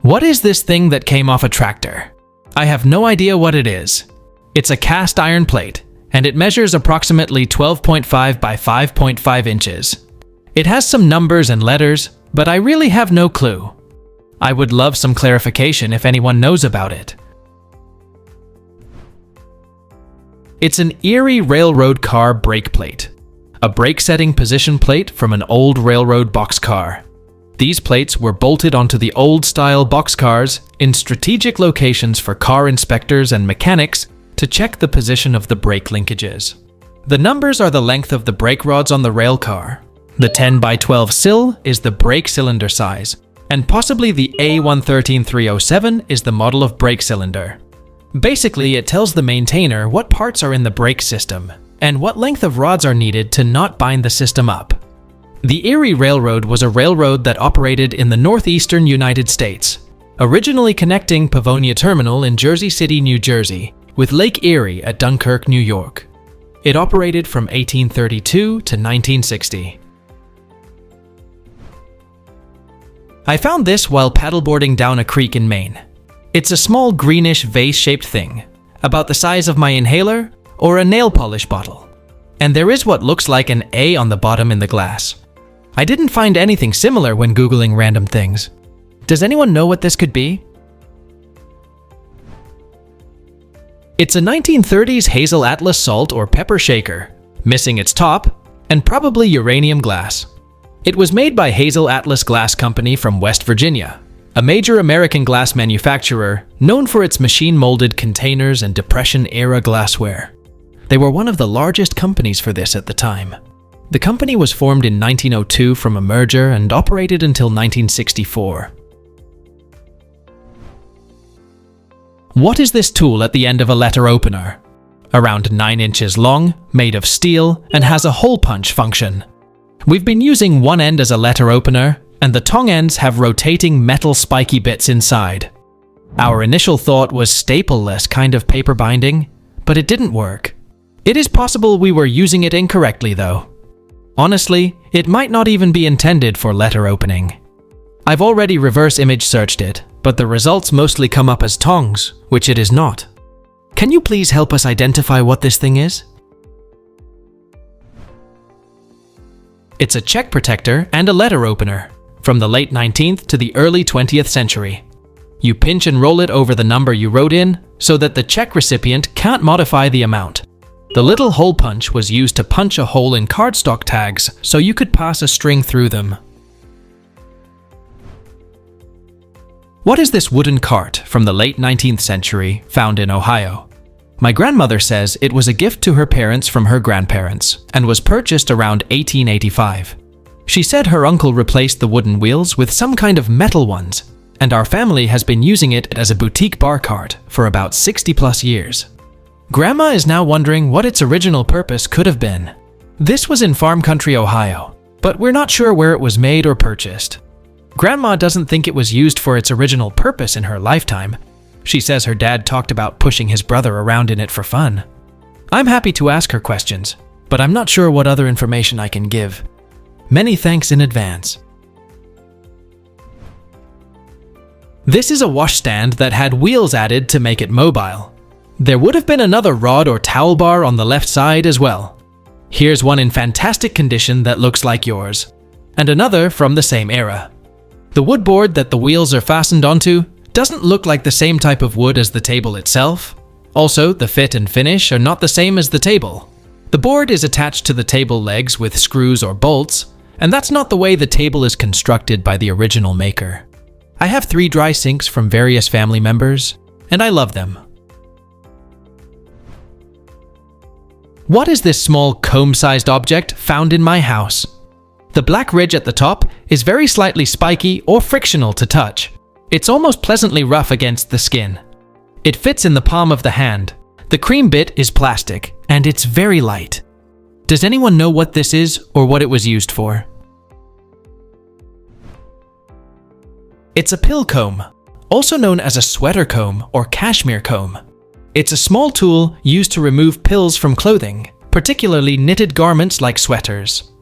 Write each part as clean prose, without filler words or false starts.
What is this thing that came off a tractor? I have no idea what it is. It's a cast iron plate, and it measures approximately 12.5 by 5.5 inches. It has some numbers and letters, but I really have no clue. I would love some clarification if anyone knows about it. It's an Erie railroad car brake plate, a brake-setting position plate from an old railroad boxcar. These plates were bolted onto the old-style boxcars in strategic locations for car inspectors and mechanics to check the position of the brake linkages. The numbers are the length of the brake rods on the rail car. The 10 by 12 sill is the brake cylinder size, and possibly the A113307 is the model of brake cylinder. Basically, it tells the maintainer what parts are in the brake system and what length of rods are needed to not bind the system up. The Erie Railroad was a railroad that operated in the northeastern United States, originally connecting Pavonia Terminal in Jersey City, New Jersey, with Lake Erie at Dunkirk, New York. It operated from 1832 to 1960. I found this while paddleboarding down a creek in Maine. It's a small greenish vase-shaped thing, about the size of my inhaler or a nail polish bottle. And there is what looks like an A on the bottom in the glass. I didn't find anything similar when Googling random things. Does anyone know what this could be? It's a 1930s Hazel Atlas salt or pepper shaker, missing its top, and probably uranium glass. It was made by Hazel Atlas Glass Company from West Virginia, a major American glass manufacturer known for its machine-molded containers and Depression-era glassware. They were one of the largest companies for this at the time. The company was formed in 1902 from a merger and operated until 1964. What is this tool at the end of a letter opener? Around 9 inches long, made of steel, and has a hole punch function. We've been using one end as a letter opener, and the tongue ends have rotating metal spiky bits inside. Our initial thought was staple-less kind of paper binding, but it didn't work. It is possible we were using it incorrectly though. Honestly, it might not even be intended for letter opening. I've already reverse image searched it, but the results mostly come up as tongs, which it is not. Can you please help us identify what this thing is? It's a check protector and a letter opener, from the late 19th to the early 20th century. You pinch and roll it over the number you wrote in, so that the check recipient can't modify the amount. The little hole punch was used to punch a hole in cardstock tags so you could pass a string through them. What is this wooden cart from the late 19th century found in Ohio? My grandmother says it was a gift to her parents from her grandparents and was purchased around 1885. She said her uncle replaced the wooden wheels with some kind of metal ones, and our family has been using it as a boutique bar cart for about 60 plus years. Grandma is now wondering what its original purpose could have been. This was in farm country Ohio, but we're not sure where it was made or purchased. Grandma doesn't think it was used for its original purpose in her lifetime. She says her dad talked about pushing his brother around in it for fun. I'm happy to ask her questions, but I'm not sure what other information I can give. Many thanks in advance. This is a washstand that had wheels added to make it mobile. There would have been another rod or towel bar on the left side as well. Here's one in fantastic condition that looks like yours, and another from the same era. The wood board that the wheels are fastened onto doesn't look like the same type of wood as the table itself. Also, the fit and finish are not the same as the table. The board is attached to the table legs with screws or bolts, and that's not the way the table is constructed by the original maker. I have 3 dry sinks from various family members, and I love them. What is this small comb-sized object found in my house? The black ridge at the top is very slightly spiky or frictional to touch. It's almost pleasantly rough against the skin. It fits in the palm of the hand. The cream bit is plastic, and it's very light. Does anyone know what this is or what it was used for? It's a pill comb, also known as a sweater comb or cashmere comb. It's a small tool used to remove pills from clothing, particularly knitted garments like sweaters.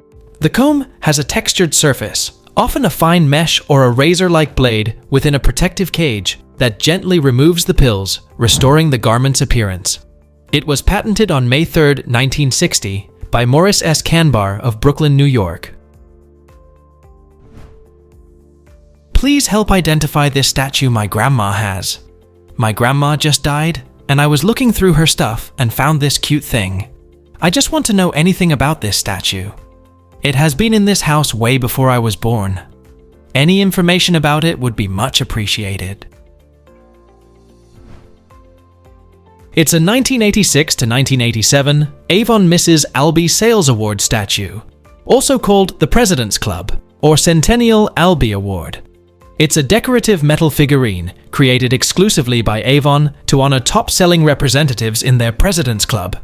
The comb has a textured surface, often a fine mesh or a razor-like blade within a protective cage that gently removes the pills, restoring the garment's appearance. It was patented on May 3, 1960, by Morris S. Canbar of Brooklyn, New York. Please help identify this statue my grandma has. My grandma just died, and I was looking through her stuff and found this cute thing. I just want to know anything about this statue. It has been in this house way before I was born. Any information about it would be much appreciated. It's a 1986 to 1987 Avon Mrs. Albee Sales Award statue, also called the President's Club or Centennial Albee Award. It's a decorative metal figurine created exclusively by Avon to honor top-selling representatives in their President's Club.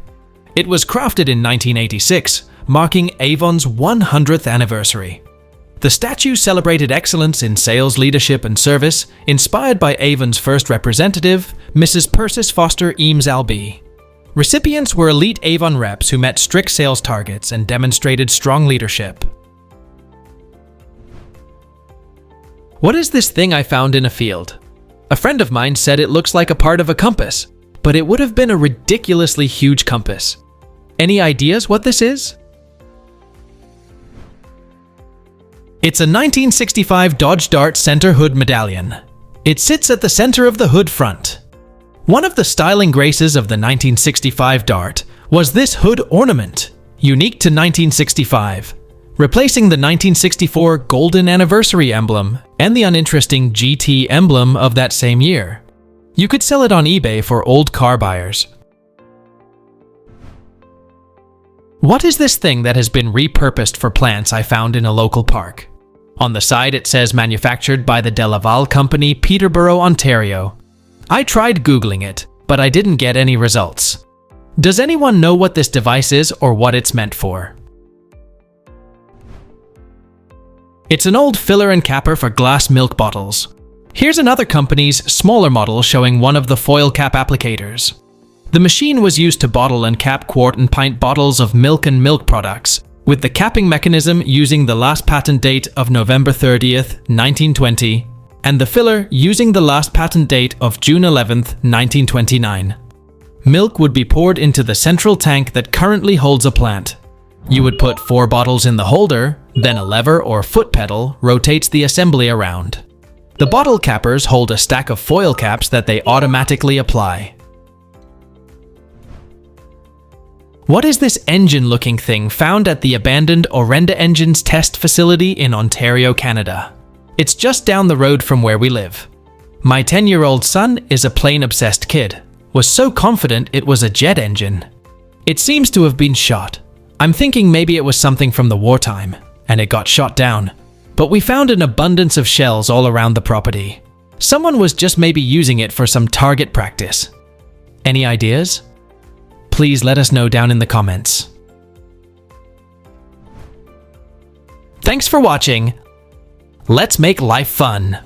It was crafted in 1986, marking Avon's 100th anniversary. The statue celebrated excellence in sales leadership and service, inspired by Avon's first representative, Mrs. Persis Foster Eames Albee. Recipients were elite Avon reps who met strict sales targets and demonstrated strong leadership. What is this thing I found in a field? A friend of mine said it looks like a part of a compass, but it would have been a ridiculously huge compass. Any ideas what this is? It's a 1965 Dodge Dart center hood medallion. It sits at the center of the hood front. One of the styling graces of the 1965 Dart was this hood ornament, unique to 1965, replacing the 1964 Golden Anniversary emblem and the uninteresting GT emblem of that same year. You could sell it on eBay for old car buyers. What is this thing that has been repurposed for plants I found in a local park? On the side it says manufactured by the De Laval Company, Peterborough, Ontario. I tried Googling it, but I didn't get any results. Does anyone know what this device is or what it's meant for? It's an old filler and capper for glass milk bottles. Here's another company's smaller model showing one of the foil cap applicators. The machine was used to bottle and cap quart and pint bottles of milk and milk products, with the capping mechanism using the last patent date of November 30th, 1920, and the filler using the last patent date of June 11th, 1929. Milk would be poured into the central tank that currently holds a plant. You would put 4 bottles in the holder, then a lever or foot pedal rotates the assembly around. The bottle cappers hold a stack of foil caps that they automatically apply. What is this engine-looking thing found at the abandoned Orenda Engines test facility in Ontario, Canada? It's just down the road from where we live. My 10-year-old son is a plane-obsessed kid, was so confident it was a jet engine. It seems to have been shot. I'm thinking maybe it was something from the wartime, and it got shot down. But we found an abundance of shells all around the property. Someone was just maybe using it for some target practice. Any ideas? Please let us know down in the comments. Thanks for watching. Let's make life fun.